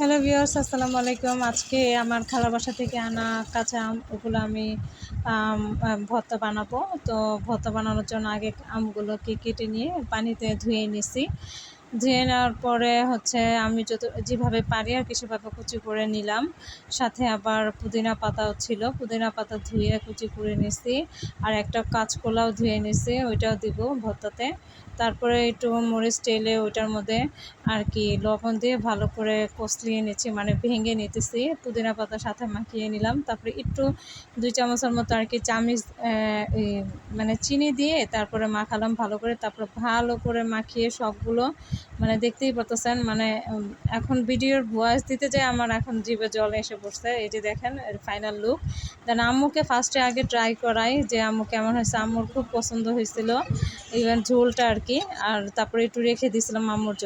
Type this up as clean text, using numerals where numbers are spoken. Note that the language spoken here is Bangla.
হ্যালো ভিউয়ার্স, আসসালামু আলাইকুম। আজকে আমার খালার বাসা থেকে আনা কাঁচা আম, ওগুলো আমি ভর্তা বানাবো। তো ভর্তা বানানোর জন্য আগে আমগুলোকে কেটে নিয়ে পানিতে ধুয়ে নিছি। ধুয়ে নেওয়ার পরে আমি যেভাবে পারি আর কি সেভাবে কুচি করে নিলাম। সাথে আবার পুদিনা পাতাও ছিল, পুদিনা পাতা ধুয়ে কুচি করে নিছি। আর একটা কাঁচকলাও ধুয়ে নিছি, ওইটাও দিব ভর্তাতে। তারপরে একটু মরিচ টেলে ওইটার মধ্যে আর কি লবণ দিয়ে ভালো করে কষলিয়ে নিচ্ছি, মানে ভেঙে নিতেছি। পুদিনা পাতার সাথে মাখিয়ে নিলাম। তারপরে একটু 2 চামচের মতো আর কি মানে চিনি দিয়ে তারপরে মাখালাম ভালো করে। তারপরে ভালো করে মাখিয়ে সবগুলো, মানে দেখতেই পাচ্ছেন, মানে এখন ভিডিওর ভয়েস দিতে যায় আমার এখন জিভে জল এসে পড়ছে। এই যে দেখেন এর ফাইনাল লুক। দেন আম্মুকে ফার্স্টে আগে ট্রাই করাই যে আম্মু কেমন হয়েছে। আম্মুর খুব পছন্দ হয়েছিল, ইভেন ঝোলটা আর কি। আর তারপরে একটু রেখে দিয়েছিলাম আম্মুর জন্য।